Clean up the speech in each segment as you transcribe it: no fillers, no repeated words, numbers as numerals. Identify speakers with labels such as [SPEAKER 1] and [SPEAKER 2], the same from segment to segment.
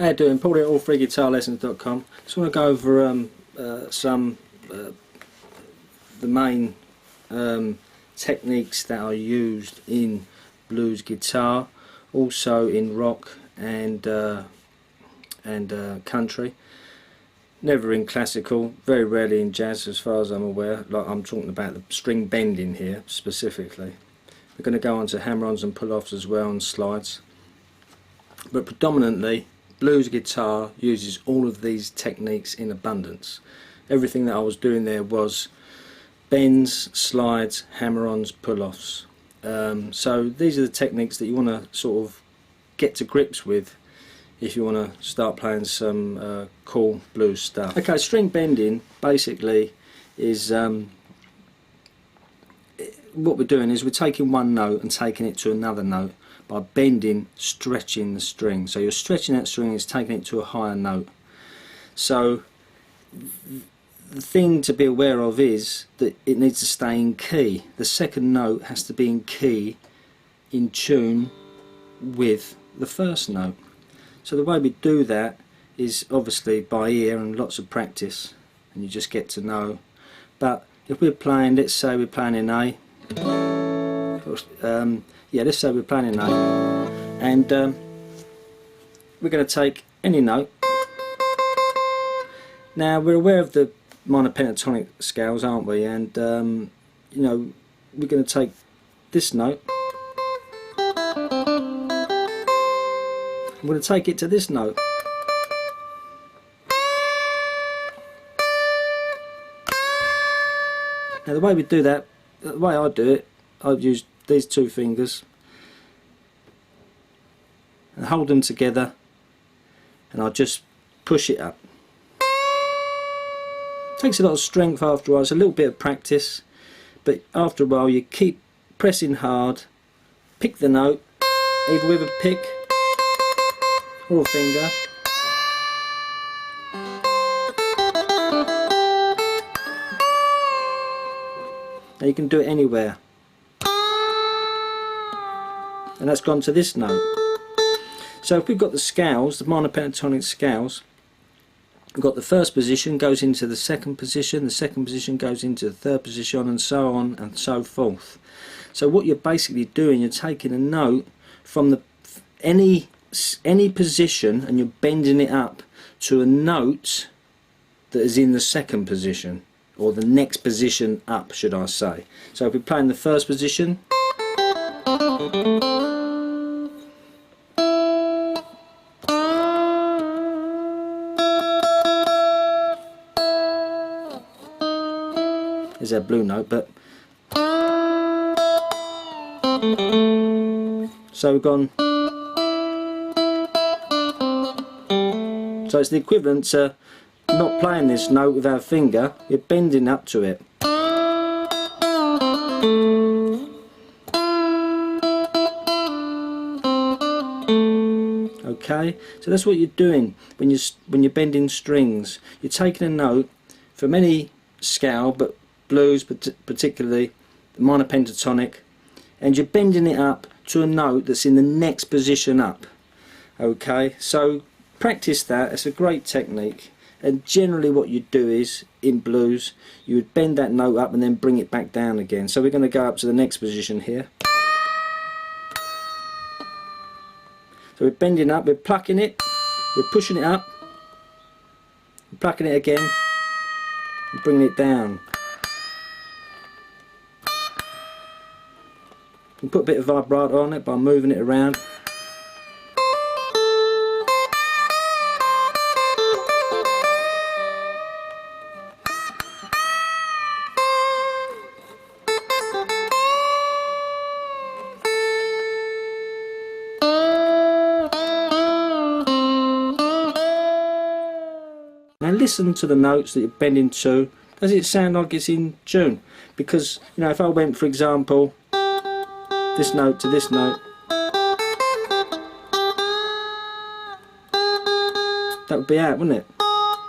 [SPEAKER 1] How you doing? Paul here at allfreeguitarlessons.com. Just want to go over the main techniques that are used in blues guitar, also in rock and country. Never in classical, very rarely in jazz as far as I'm aware. Like, I'm talking about the string bending here specifically. We're going to go on to hammer-ons and pull-offs as well, and slides. But predominantly, blues guitar uses all of these techniques in abundance. Everything that I was doing there was bends, slides, hammer-ons, pull-offs. So these are the techniques that you want to sort of get to grips with if you want to start playing some cool blues stuff. Okay, string bending basically is what we're doing is we're taking one note and taking it to another note by bending, stretching the string. So you're stretching that string, it's taking it to a higher note. So the thing to be aware of is that it needs to stay in key. The second note has to be in key, in tune with the first note. So the way we do that is obviously by ear and lots of practice, and you just get to know. But if we're playing, let's say we're playing in A, let's say we're playing in A, and we're going to take any note. Now we're aware of the minor pentatonic scales, aren't we? And you know, we're going to take this note. I'm going to take it to this note. Now the way we do that, the way I do it, I'd use these two fingers and hold them together, and I'll just push it up. Takes a lot of strength after a while, it's a little bit of practice, but after a while you keep pressing hard, pick the note, either with a pick or a finger. Now you can do it anywhere. And that's gone to this note. So if we've got the scales, the minor pentatonic scales, we've got the first position goes into the second position goes into the third position, and so on and so forth. So what you're basically doing, you're taking a note from any position and you're bending it up to a note that is in the second position, or the next position up, should I say. So if we're playing the first position, there's our blue note, but so we've gone. So it's the equivalent to not playing this note with our finger, you're bending up to it. Okay, so that's what you're doing when you're bending strings. You're taking a note from any scale, but blues particularly, the minor pentatonic, and you're bending it up to a note that's in the next position up. Okay, so practice that. It's a great technique, and generally what you do is in blues you would bend that note up and then bring it back down again. So we're going to go up to the next position here. So we're bending up, we're plucking it, we're pushing it up, we're plucking it again and bringing it down. You can put a bit of vibrato on it by moving it around. Now listen to the notes that you're bending to. Does it sound like it's in tune? Because, you know, if I went, for example, this note to this note, that would be out, wouldn't it?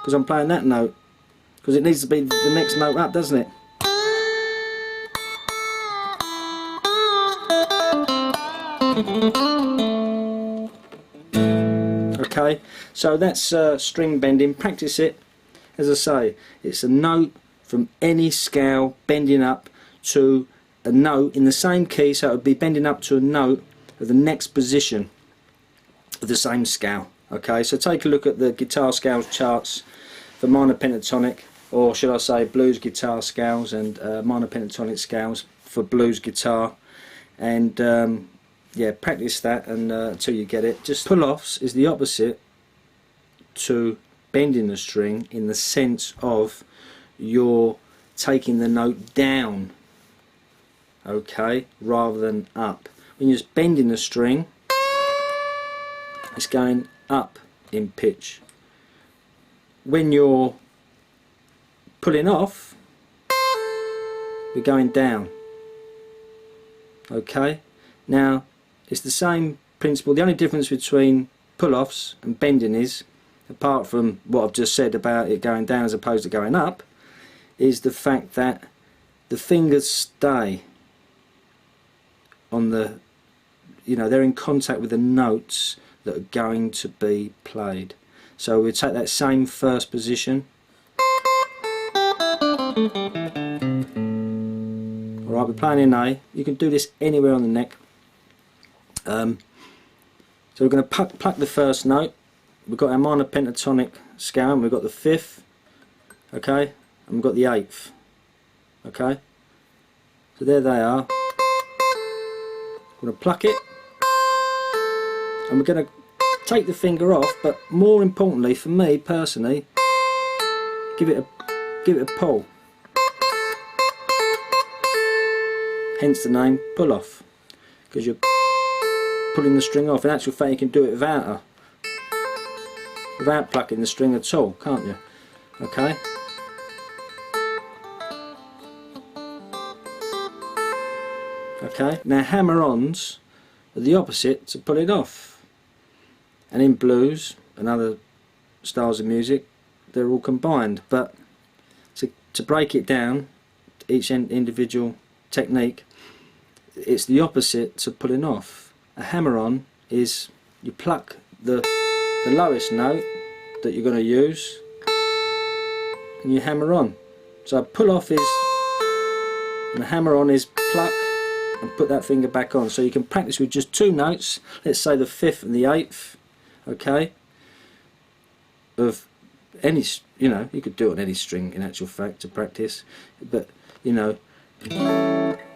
[SPEAKER 1] Because I'm playing that note. Because it needs to be the next note up, doesn't it? Okay, so that's string bending. Practice it. As I say, it's a note from any scale bending up to a note in the same key, so it would be bending up to a note of the next position of the same scale. Okay, so take a look at the guitar scales charts for minor pentatonic, or should I say blues guitar scales, and minor pentatonic scales for blues guitar, and yeah, practice that and until you get it. Just pull-offs is the opposite to bending the string, in the sense of you're taking the note down, okay, rather than up. When you're just bending the string, it's going up in pitch. When you're pulling off, you're going down. Okay, now it's the same principle. The only difference between pull-offs and bending is, apart from what I've just said about it going down as opposed to going up, is the fact that the fingers stay on the, you know, they're in contact with the notes that are going to be played. So we take that same first position. Alright, we're playing in A. You can do this anywhere on the neck. So we're going to pluck the first note. We've got our minor pentatonic scale, and we've got the 5th, okay, and we've got the 8th, okay. So there they are. We're going to pluck it, and we're going to take the finger off, but more importantly for me personally, give it a pull. Hence the name pull off, because you're pulling the string off. In actual fact, you can do it without plucking the string at all, can't you? Okay. Okay. Now hammer-ons are the opposite to pull it off. And in blues and other styles of music, they're all combined. But to break it down, each individual technique, it's the opposite to pulling off. A hammer-on is you pluck the lowest note that you're going to use and you hammer on. So pull off is, and a hammer on is pluck and put that finger back on. So you can practice with just 2 notes, let's say the 5th and the 8th, okay, of any, you know, you could do it on any string in actual fact to practice, but you know,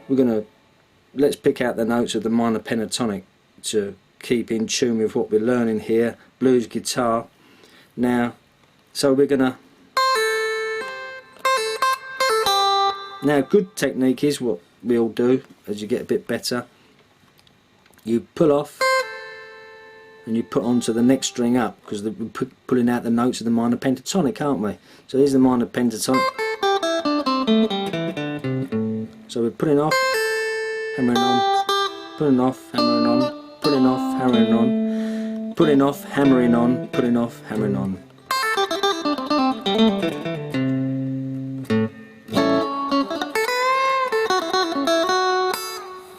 [SPEAKER 1] we're going to, let's pick out the notes of the minor pentatonic to keep in tune with what we're learning here, blues guitar. Now, so we're gonna, now good technique is what we all do as you get a bit better. You pull off and you put onto the next string up, because we're pulling out the notes of the minor pentatonic, aren't we? So here's the minor pentatonic. So we're pulling off, hammering on, pulling off, hammering on, pulling off, hammering on, pulling off, hammering on, pulling off, hammering on.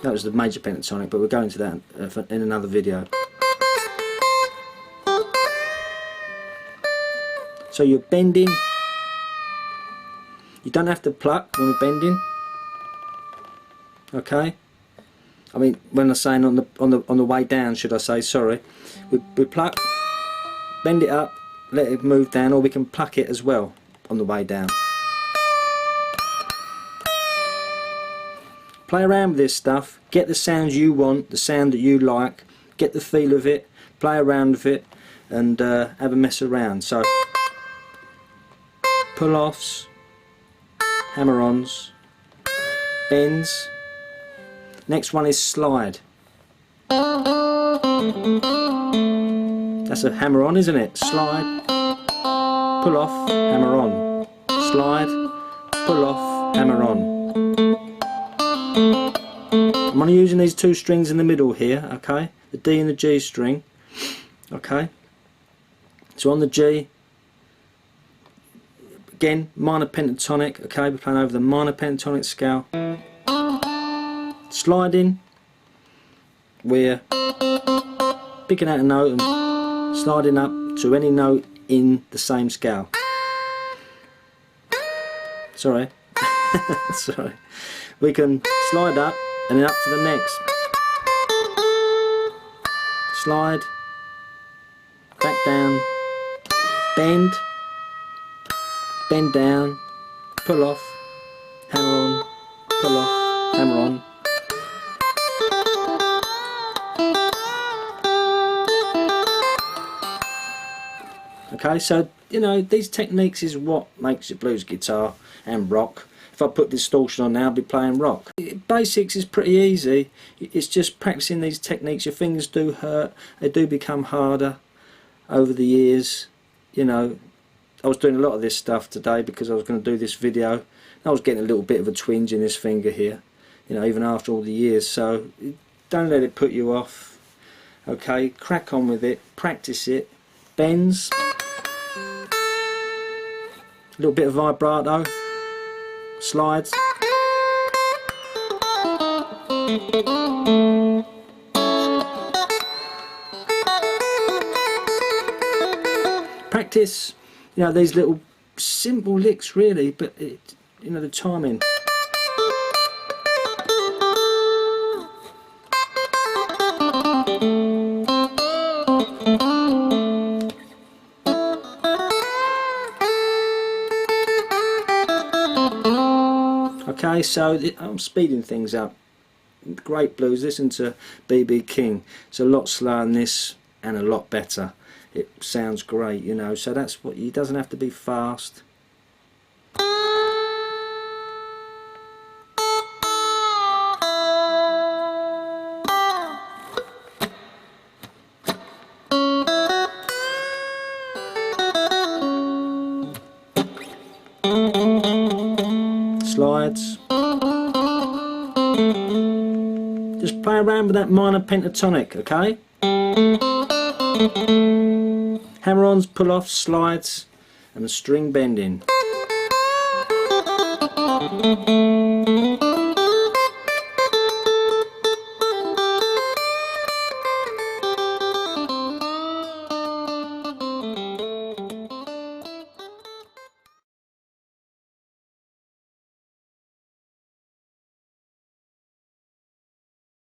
[SPEAKER 1] That was the major pentatonic, but we'll go into that in another video. So you're bending. You don't have to pluck when we're bending. Okay. I mean, when I'm saying on the way down, should I say? Sorry. We pluck, bend it up, let it move down, or we can pluck it as well on the way down. Play around with this stuff. Get the sounds you want, the sound that you like. Get the feel of it. Play around with it, and have a mess around. So pull-offs, hammer-ons, bends. Next one is slide. That's a hammer-on, isn't it? Slide, pull-off, hammer-on. Slide, pull-off, hammer-on. I'm only using these 2 strings in the middle here, okay? The D and the G string, okay? So on the G, again, minor pentatonic, okay? We're playing over the minor pentatonic scale. Sliding, we're picking out a note and sliding up, to any note in the same scale. Sorry. Sorry. We can slide up and then up to the next. Slide, back down, bend, bend down, pull off, hammer on, pull off, hammer on. Okay, so you know, these techniques is what makes your blues guitar and rock. If I put distortion on now, I'll be playing rock. Basics is pretty easy. It's just practicing these techniques. Your fingers do hurt. They do become harder over the years. You know, I was doing a lot of this stuff today because I was going to do this video. I was getting a little bit of a twinge in this finger here, you know, even after all the years. So don't let it put you off. Okay, crack on with it. Practice it. Bends. A little bit of vibrato. Slides. Practice, you know, these little simple licks really, but you know, the timing. Okay, so I'm speeding things up. Great blues, listen to B.B. King. It's a lot slower than this and a lot better. It sounds great, you know, so that's what, it doesn't have to be fast. Slides. Just play around with that minor pentatonic, okay? Hammer-ons, pull-offs, slides, and the string bending.